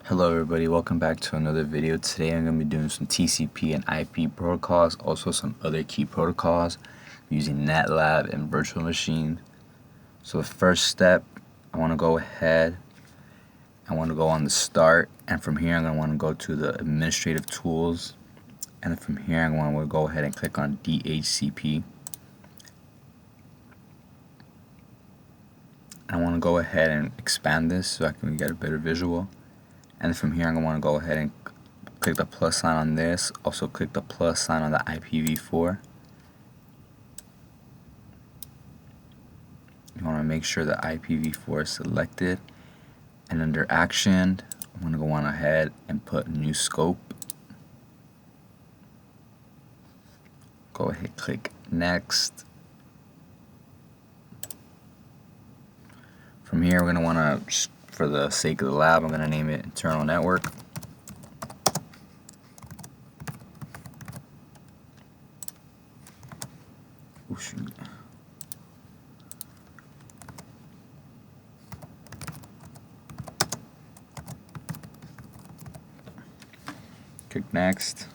Hello everybody, welcome back to another video. Today I'm going to be doing some TCP and IP protocols, also some other key protocols using NetLab and virtual machine. So the first step, I want to go on the start, and from here I'm going to want to go to the administrative tools, and then from here I'm going to go ahead and click on DHCP. I want to go ahead and expand this so I can get a better visual. And from here I'm going to want to go ahead and click the plus sign on this, also click the plus sign on the IPv4. You want to make sure the IPv4 is selected, and under action I'm going to go on ahead and put new scope. Go ahead, click next. From here we're going to want to, for the sake of the lab, I'm going to name it internal network. Oh, shoot. Click next.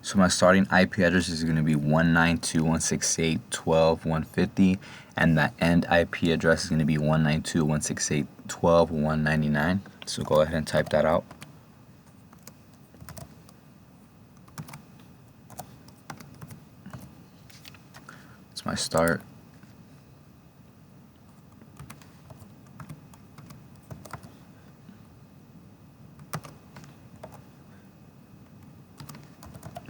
So my starting IP address is going to be 192.168.12.150, and the end IP address is going to be 192.168.12.199. So go ahead and type that out. It's my start.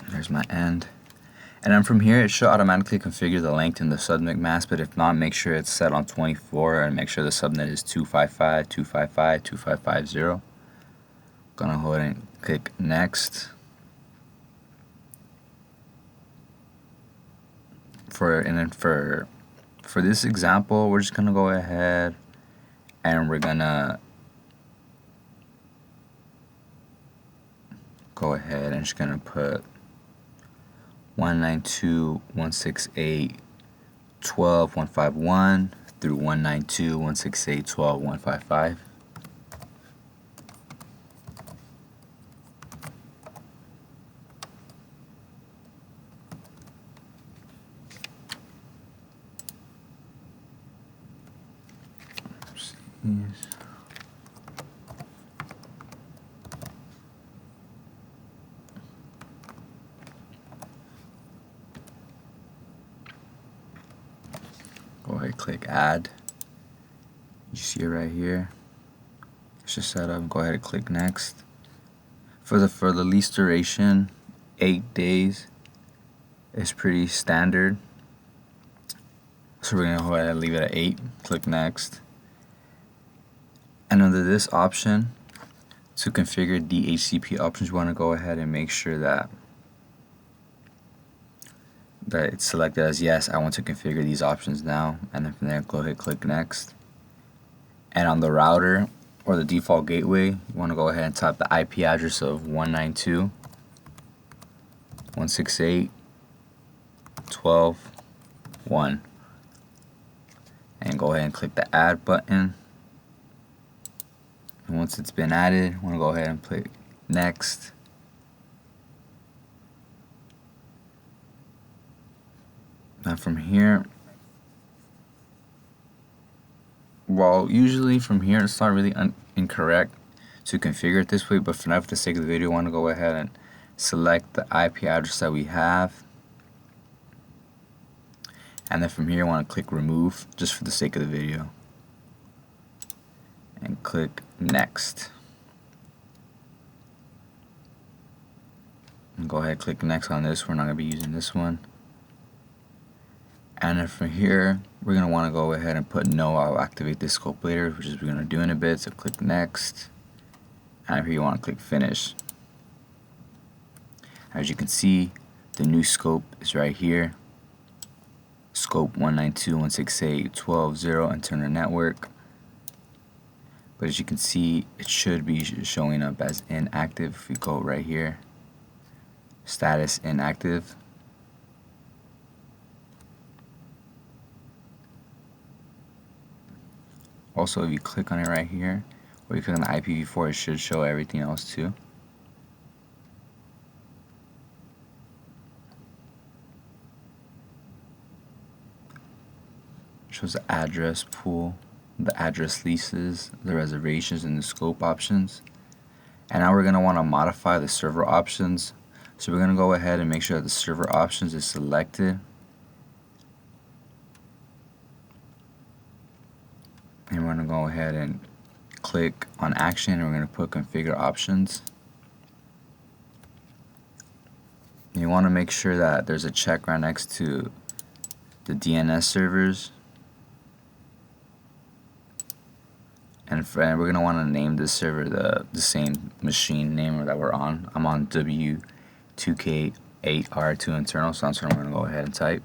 There's my end. And then from here it should automatically configure the length in the subnet mask, but if not, make sure it's set on 24 and make sure the subnet is 255.255.255.0. Gonna go ahead and click next. For this example, we're just gonna go ahead and we're gonna just gonna put 192.168.12.151 through 192.168.12.155. Go ahead, click add. You see it right here. It's just set up. Go ahead and click next. For the least duration, 8 days is pretty standard. So we're gonna go ahead and leave it at 8. Click next. And under this option, to configure DHCP options, you want to go ahead and make sure that it's selected as yes, I want to configure these options now, and then from there go ahead, click next. And on the router or the default gateway, you want to go ahead and type the IP address of 192.168.12.1 and go ahead and click the add button. And once it's been added, you want to go ahead and click next. Now from here, well, usually from here it's not really incorrect to configure it this way, but for now, for the sake of the video, I want to go ahead and select the IP address that we have, and then from here I want to click remove just for the sake of the video and click next. And go ahead and click next on this. We're not going to be using this one. And then from here we're going to want to go ahead and put no, I'll activate this scope later, which is we're going to do in a bit. So click next, and here you want to click finish. As you can see, the new scope is right here, scope 192.168.12.0 internal network. But as you can see, it should be showing up as inactive. If we go right here, status inactive. Also, if you click on it right here, or you click on the IPv4, it should show everything else too. Shows the address pool, the address leases, the reservations, and the scope options. And now we're going to want to modify the server options. So we're going to go ahead and make sure that the server options is selected. And we're going to go ahead and click on action, and we're going to put configure options. And you want to make sure that there's a check right next to the DNS servers. And we're going to want to name this server the same machine name that we're on. I'm on W2K8R2 internal, so that's what I'm going to go ahead and type.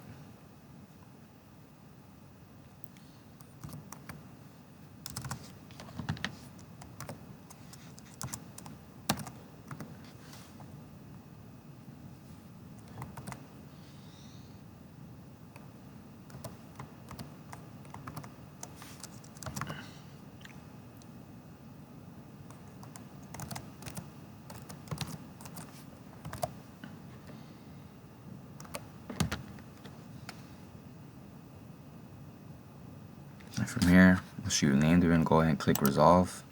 And from here, we'll shoot a name. We're going to go ahead and click resolve.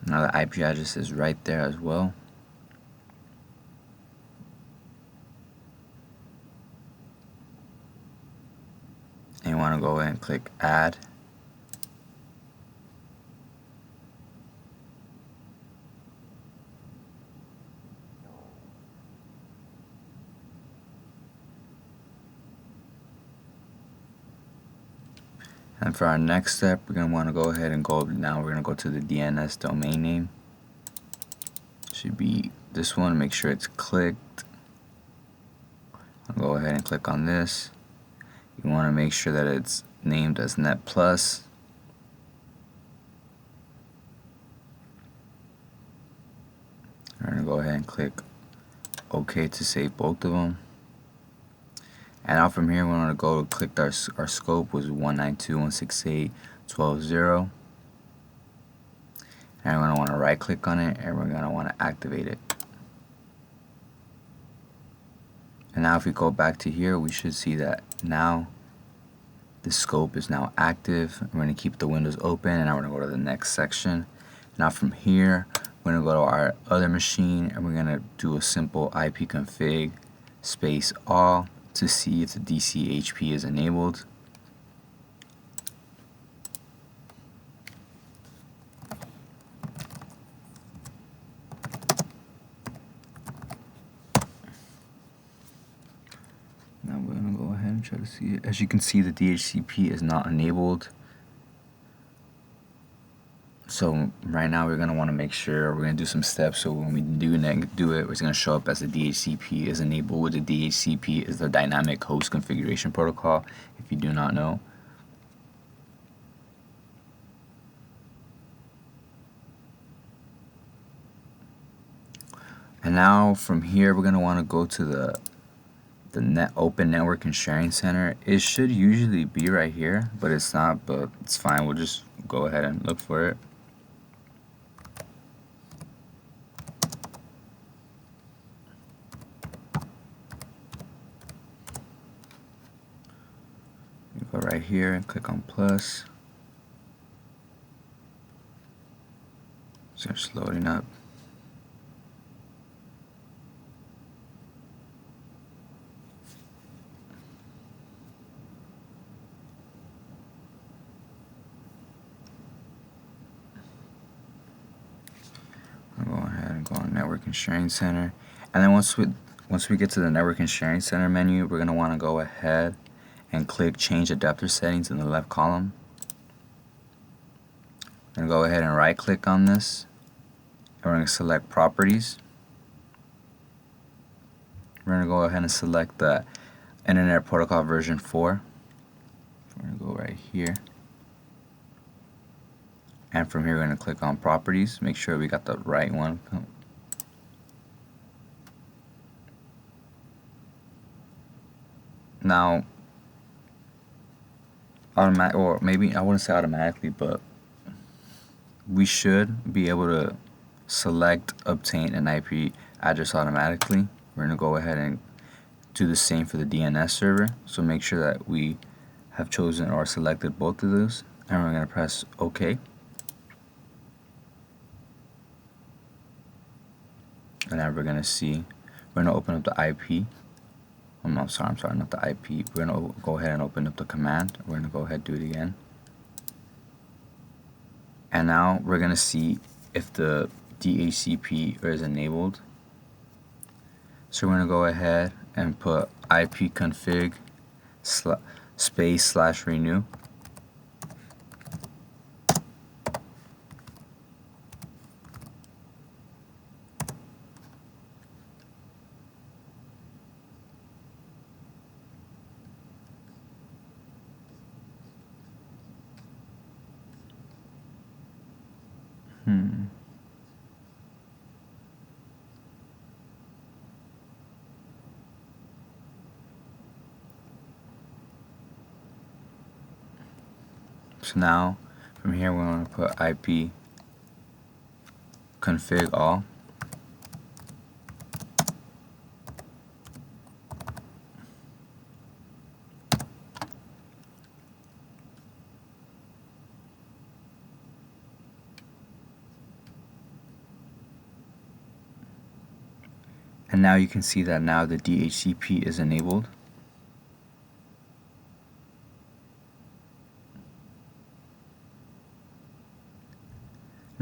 Now the IP address is right there as well. And you want to go ahead and click add. And for our next step, we're going to want to go ahead and we're going to go to the DNS domain name. Should be this one. Make sure it's clicked. I'll go ahead and click on this. You want to make sure that it's named as Net Plus. We're going to go ahead and click OK to save both of them. And now from here, we're going to go click our scope was 192.168.12.0. And we're going to want to right click on it, and we're going to want to activate it. And now if we go back to here, we should see that now the scope is now active. We're going to keep the windows open, and now we're going to go to the next section. Now from here, we're going to go to our other machine, and we're going to do a simple ipconfig space all to see if the DCHP is enabled. Now we're going to go ahead and try to see it. As you can see, the DHCP is not enabled. So right now we're going to want to make sure we're going to do some steps, so when we do it, it's going to show up as the DHCP is enabled. With the DHCP is the dynamic host configuration protocol, if you do not know. And now from here, we're going to want to go to the Open Network and Sharing Center. It should usually be right here, but it's not, but it's fine. We'll just go ahead and look for it. You go right here and click on plus. So it's loading up. I'll go ahead and go on Network and Sharing Center, and then once we get to the Network and Sharing Center menu, we're going to want to go ahead and click Change Adapter Settings in the left column. I'm going to go ahead and right click on this, and we're going to select Properties. We're going to go ahead and select the Internet Protocol version 4. We're going to go right here. And from here, we're going to click on Properties. Make sure we got the right one. Now, automatic, or maybe I wouldn't say automatically, but we should be able to select obtain an IP address automatically. We're going to go ahead and do the same for the DNS server. So make sure that we have chosen or selected both of those, and we're going to press OK. And now we're going to see, we're going to open up the IP. I'm sorry, not the IP. We're going to go ahead and open up the command. We're going to go ahead and do it again. And now we're going to see if the DHCP is enabled. So we're going to go ahead and put ipconfig /renew. So now from here we're going to put IP config all. And now you can see that now the DHCP is enabled.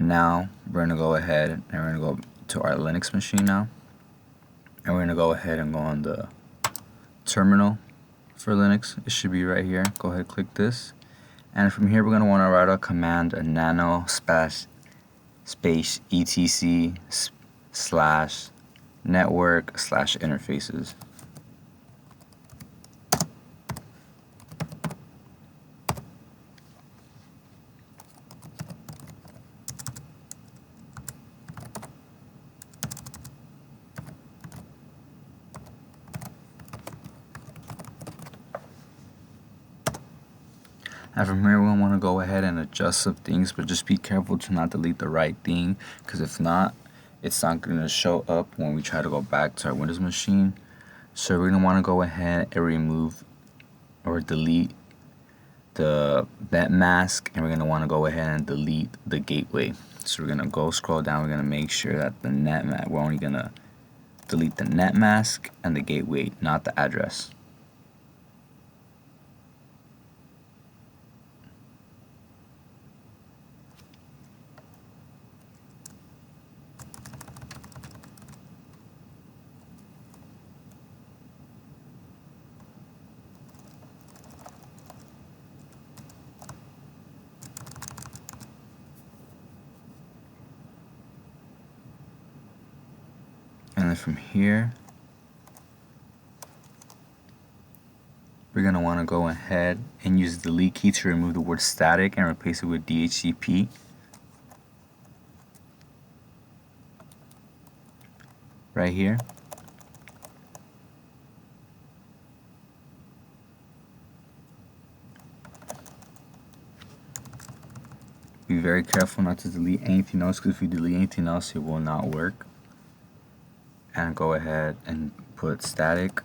Now we're going to go ahead and we're going to go to our Linux machine now. And we're going to go ahead and go on the terminal for Linux. It should be right here. Go ahead, click this. And from here we're going to want to write a command, a nano space etc slash network slash interfaces. And from here, we're going to want to go ahead and adjust some things, but just be careful to not delete the right thing, because if not, it's not going to show up when we try to go back to our Windows machine. So we're going to want to go ahead and remove or delete the net mask, and we're going to want to go ahead and delete the gateway. So we're going to go scroll down. We're going to make sure that the net mask, we're only going to delete the net mask and the gateway, not the address. And then from here, we're going to want to go ahead and use the delete key to remove the word static and replace it with DHCP. Right here. Be very careful not to delete anything else, because if you delete anything else, it will not work. And go ahead and put static.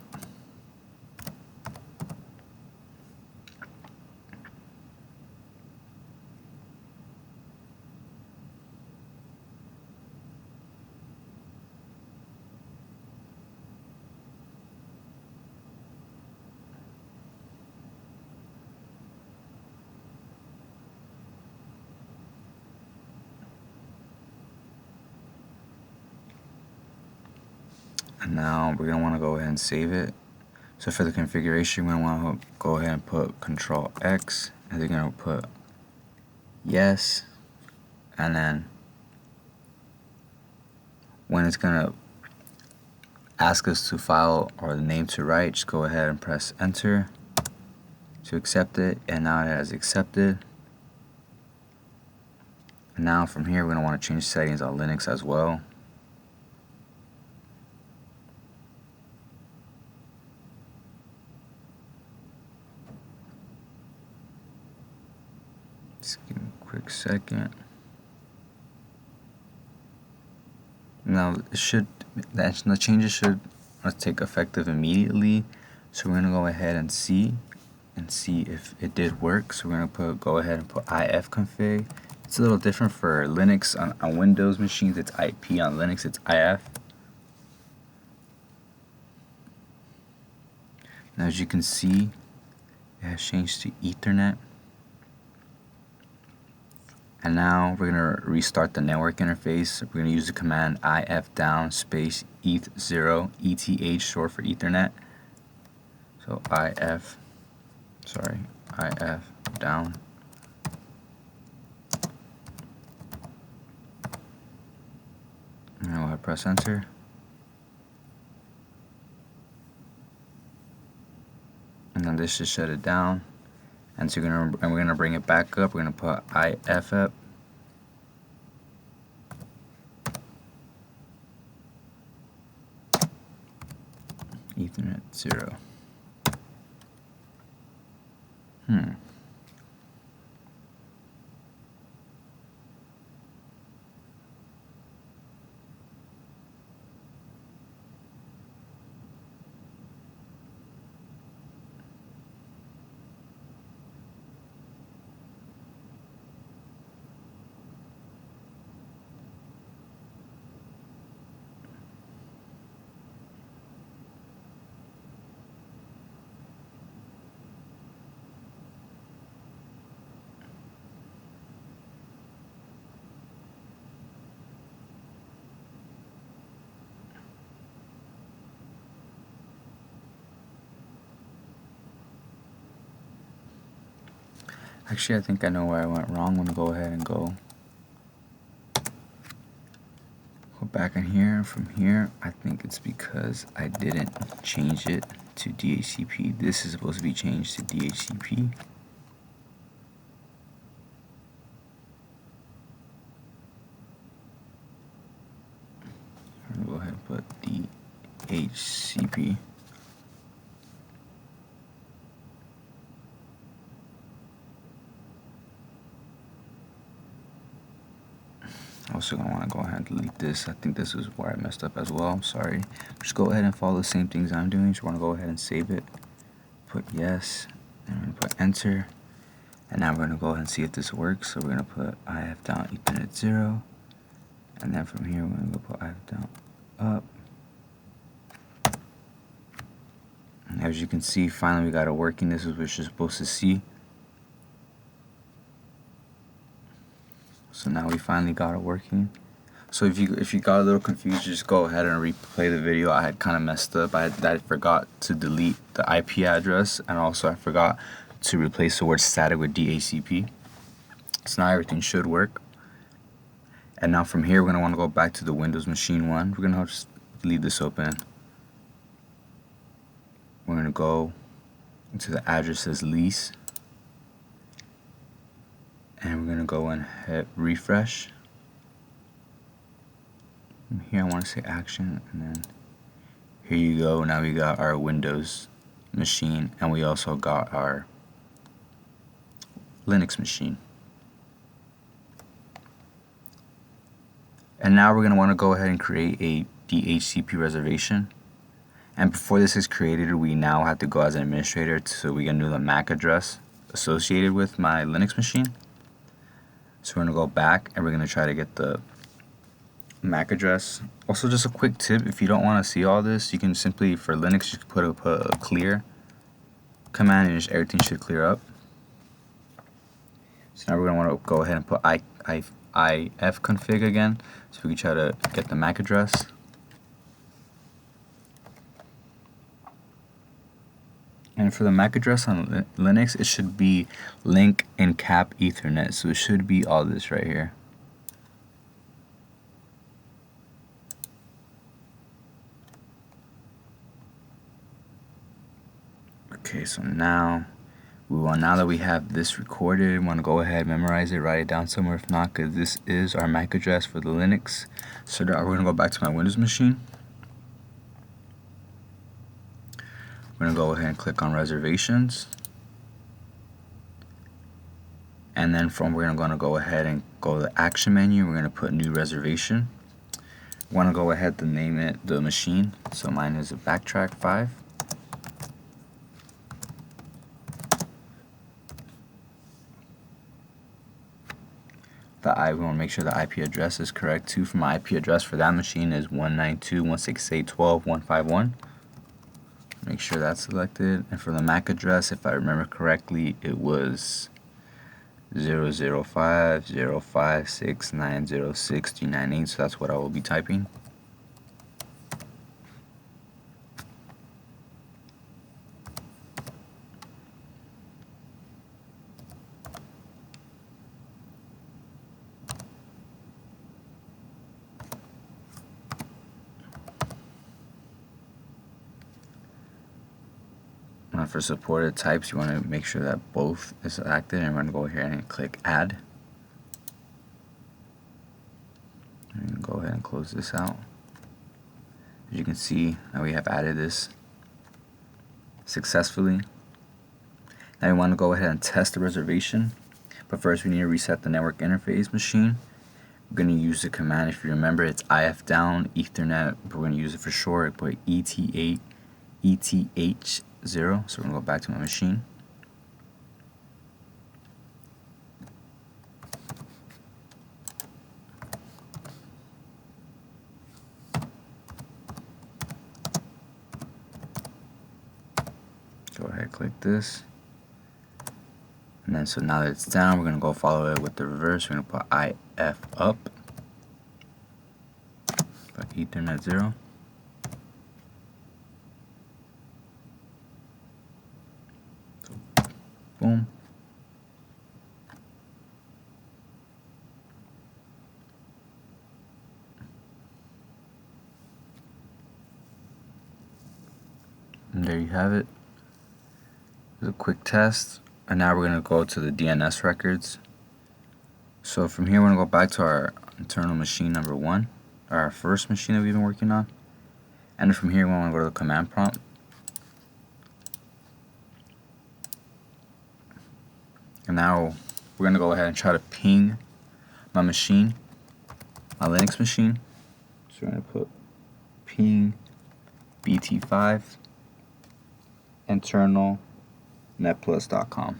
And now we're going to want to go ahead and save it. So for the configuration, we're going to want to go ahead and put Control X, and they're going to put yes, and then when it's going to ask us to file or the name to write, just go ahead and press enter to accept it, and now it has accepted. And now from here, we're going to want to change settings on Linux as well. Just give me a quick second. Now the changes should take effective immediately. So we're gonna go ahead and see if it did work. So we're gonna go ahead and put if config. It's a little different for Linux. On Windows machines it's IP, on Linux it's if. Now as you can see, it has changed to Ethernet. And now we're gonna restart the network interface. We're gonna use the command if down space eth0, ETH short for Ethernet. So if down. And now I press enter. And then this should shut it down. And so we're gonna bring it back up. We're gonna put if up. Ethernet 0. Actually, I think I know where I went wrong. I'm gonna go ahead and go back in here. From here, I think it's because I didn't change it to DHCP. This is supposed to be changed to DHCP. I'm gonna go ahead and put DHCP. Also gonna want to go ahead and delete this. I think this is where I messed up as well. I'm sorry. Just go ahead and follow the same things I'm doing. Just want to go ahead and save it. Put yes, and we're gonna put enter. And now we're gonna go ahead and see if this works. So we're gonna put if down Ethernet 0, and then from here we're gonna go put if down up. And as you can see, finally we got it working. This is what you're supposed to see. So now we finally got it working. So if you got a little confused, just go ahead and replay the video. I had kind of messed up. I forgot to delete the IP address, and also I forgot to replace the word static with DHCP. So now everything should work. And now from here, we're gonna want to go back to the Windows machine one. We're gonna just leave this open. We're gonna go into the address as lease. And we're gonna go and hit refresh. From here I want to say action, and then here you go. Now we got our Windows machine, and we also got our Linux machine. And now we're gonna want to go ahead and create a DHCP reservation. And before this is created, we now have to go as an administrator, so we can do the MAC address associated with my Linux machine. So we're gonna go back and we're gonna try to get the MAC address. Also, just a quick tip: if you don't want to see all this, you can simply, for Linux, you can put a clear command, and just everything should clear up. So now we're gonna want to go ahead and put if config again, so we can try to get the MAC address. And for the MAC address on Linux, it should be link in cap Ethernet. So it should be all this right here. Okay, so now that we have this recorded, we want to go ahead, memorize it, write it down somewhere. If not, because this is our MAC address for the Linux. So now we're gonna go back to my Windows machine. We're going to go ahead and click on reservations. And then we're going to go ahead and go to the action menu. We're going to put new reservation. We want to go ahead to name it the machine. So mine is a backtrack 5. We want to make sure the IP address is correct too. For my IP address for that machine is 192.168.12.151. Make sure that's selected. And for the MAC address, if I remember correctly, it was 005.056.906.398. So that's what I will be typing. For supported types, you want to make sure that both is selected, and we're going to go here and click add. And go ahead and close this out. As you can see, now we have added this successfully. Now we want to go ahead and test the reservation, but first we need to reset the network interface machine. We're going to use the command, if you remember, it's if down Ethernet, but we're going to use it for short, but ETH0. So we're going to go back to my machine. Go ahead, click this. And then so now that it's down, we're going to go follow it with the reverse. We're going to put IF up, put Ethernet 0. So, boom. And there you have it. It's a quick test. And now we're going to go to the DNS records. So from here, we're going to go back to our internal machine number 1, our first machine that we've been working on. And from here, we want to go to the command prompt. And now we're going to go ahead and try to ping my machine, my Linux machine. So we're going to put ping BT5 internal netplus.com.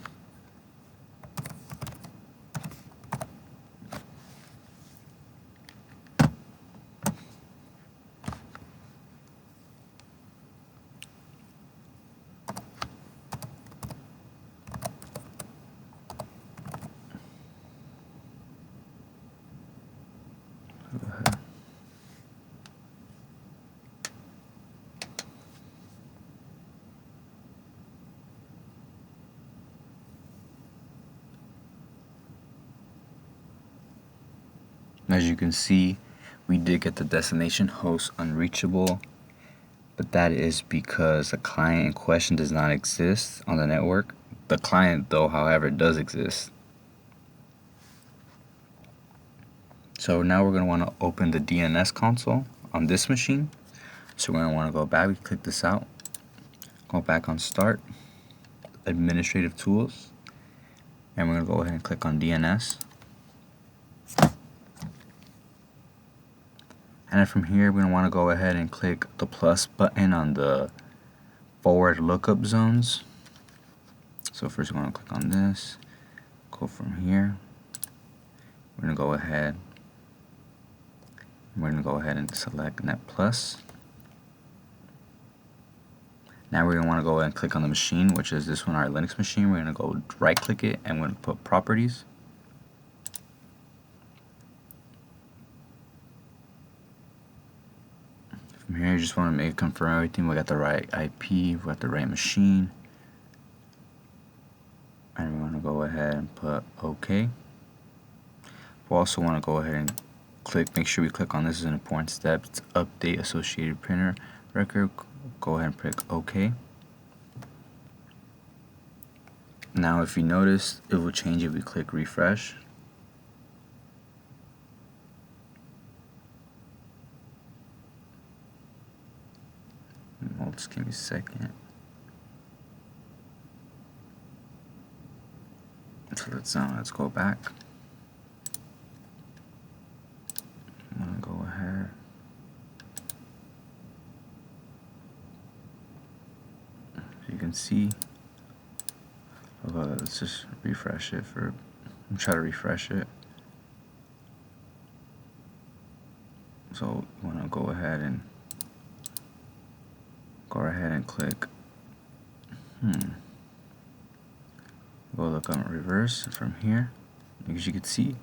As you can see, we did get the destination host unreachable, but that is because the client in question does not exist on the network. The client, though, however, does exist. So now we're going to want to open the DNS console on this machine. So we're going to want to go back, we click this out, go back on Start, Administrative Tools, and we're going to go ahead and click on DNS. And then from here, we're going to want to go ahead and click the plus button on the forward lookup zones. So first we're going to click on this, go from here. We're going to go ahead. We're going to go ahead and select Net Plus. Now we're going to want to go ahead and click on the machine, which is this one, our Linux machine. We're going to go right click it and we're going to put Properties. From here, you just want to confirm everything. We got the right IP, we got the right machine. And we want to go ahead and put OK. We also want to go ahead and make sure we click on this, is an important step. It's update associated printer record. Go ahead and click OK. Now if you notice, it will change if we click refresh. Just give me a second. So let's go back. I'm gonna go ahead. As you can see, let's just refresh it try to refresh it. So you want to go ahead and click go look on reverse from here. As you can see, you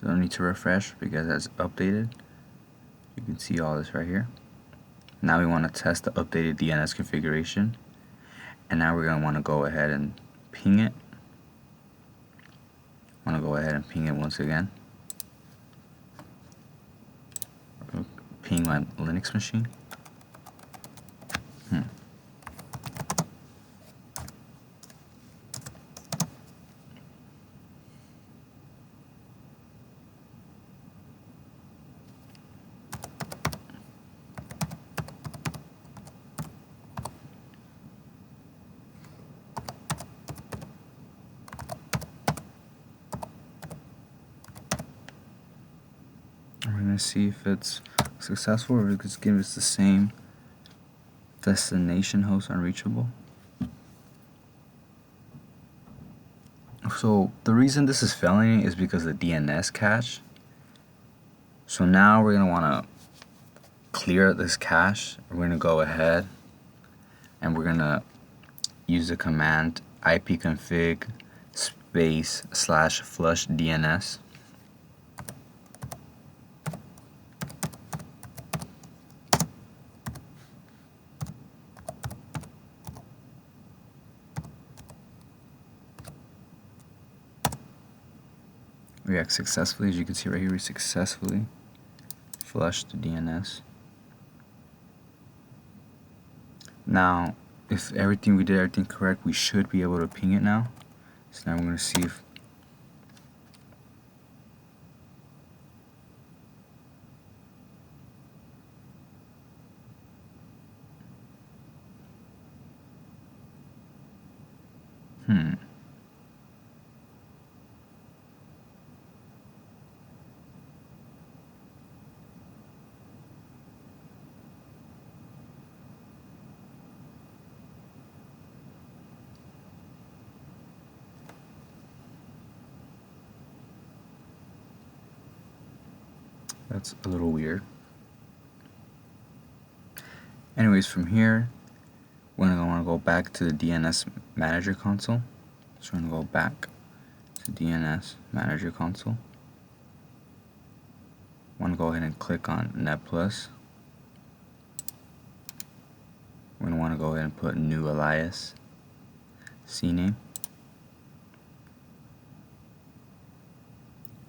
don't need to refresh because that's updated. You can see all this right here. Now we want to test the updated DNS configuration, and now we're going to want to go ahead and ping it. I want to go ahead and ping it once again. Ping my Linux machine. We're going to see if it's successful or if it's giving us the same destination host unreachable. So the reason this is failing is because of the DNS cache. So now we're going to want to clear this cache. We're going to go ahead and we're going to use the command ipconfig /flush DNS. We successfully, as you can see right here, we successfully flushed the DNS. Now, if we did everything correct, we should be able to ping it now. So now we're going to see if that's a little weird. Anyways, from here, we're going to want to go back to the DNS Manager console. So we're going to go back to DNS Manager console. Want to go ahead and click on NetPlus. We're going to want to go ahead and put new alias, CNAME.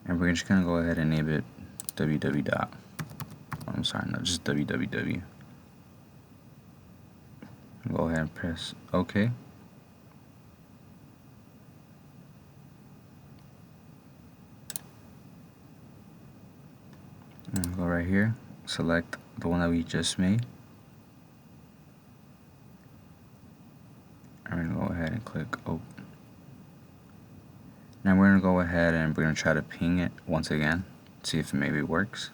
And we're just going to go ahead and name it www. I'm sorry, no, just www. Go ahead and press OK. And go right here, select the one that we just made. I'm going to go ahead and click open. Now we're going to go ahead and we're going to try to ping it once again, see if it maybe works.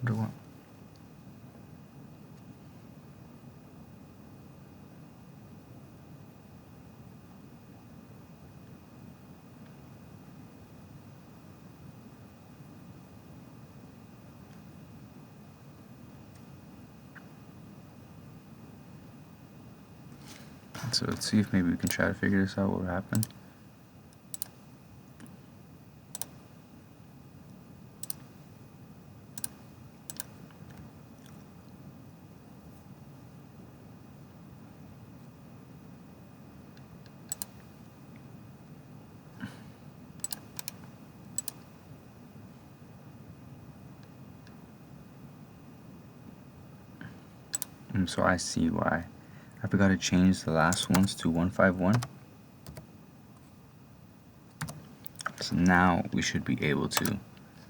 Wonder what? So let's see if maybe we can try to figure this out, what happened. So I see why. I forgot to change the last ones to 151. So now we should be able to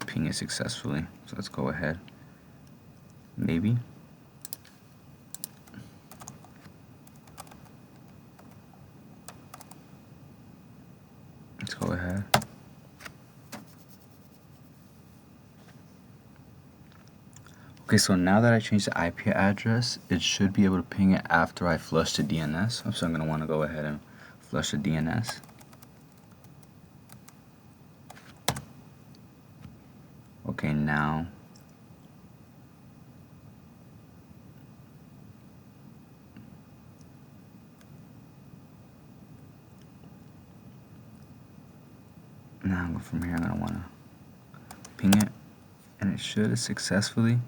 ping it successfully. So let's go ahead. Maybe. Let's go ahead. Okay, so now that I changed the IP address, it should be able to ping it after I flush the DNS. So I'm going to want to go ahead and flush the DNS. Okay, now from here I'm going to want to ping it, and it should successfully.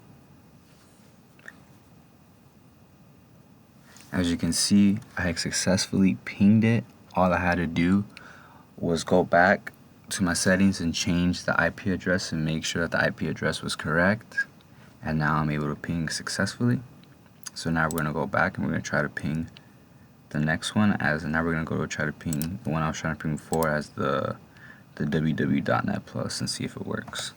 As you can see, I successfully pinged it. All I had to do was go back to my settings and change the IP address and make sure that the IP address was correct. And now I'm able to ping successfully. So now we're going to go back and we're going to try to ping the next one now we're going to go try to ping the one I was trying to ping before as the www.net plus and see if it works.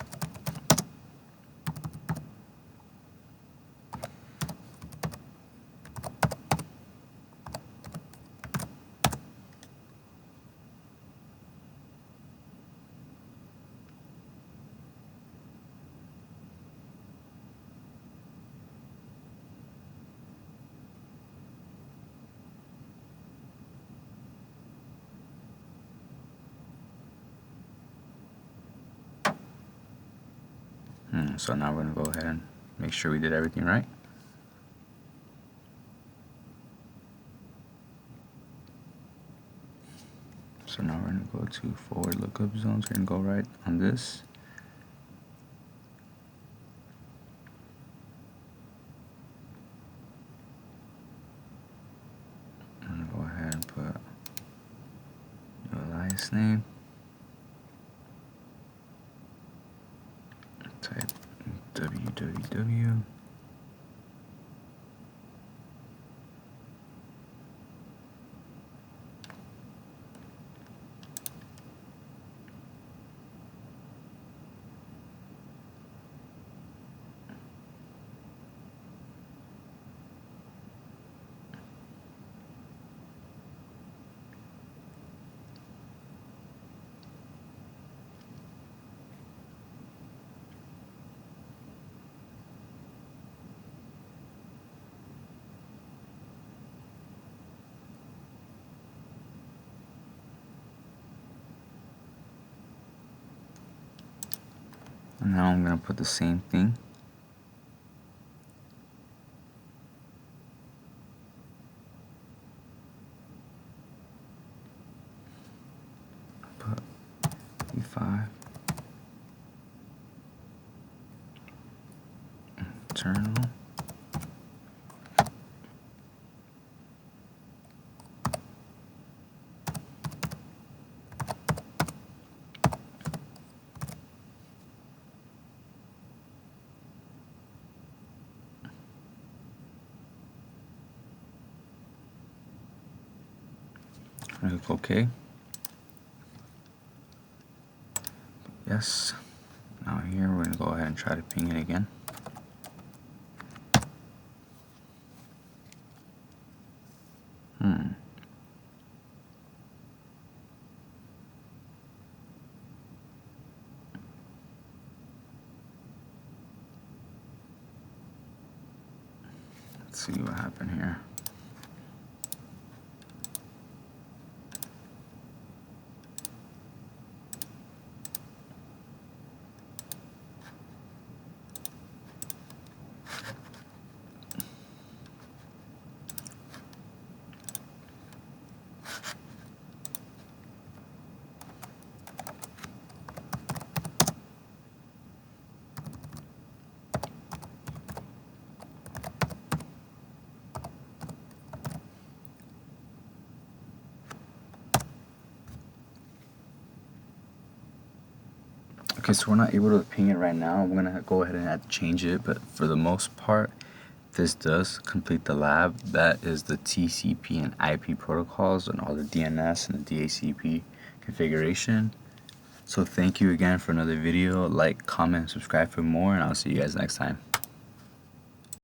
So now we're going to go ahead and make sure we did everything right. So now we're going to go to forward lookup zones. We're going to go right on this. I'm going to go ahead and put your alias name. Type www. And now I'm going to put the same thing. Put E5. Internal. Click OK. Yes. Now here we're going to go ahead and try to ping it again. Let's see what happened here. Okay, so we're not able to ping it right now. I'm gonna go ahead and have to change it, but for the most part, this does complete the lab. That is the TCP and IP protocols and all the DNS and the DHCP configuration. So thank you again for another video. Like, comment, subscribe for more, and I'll see you guys next time.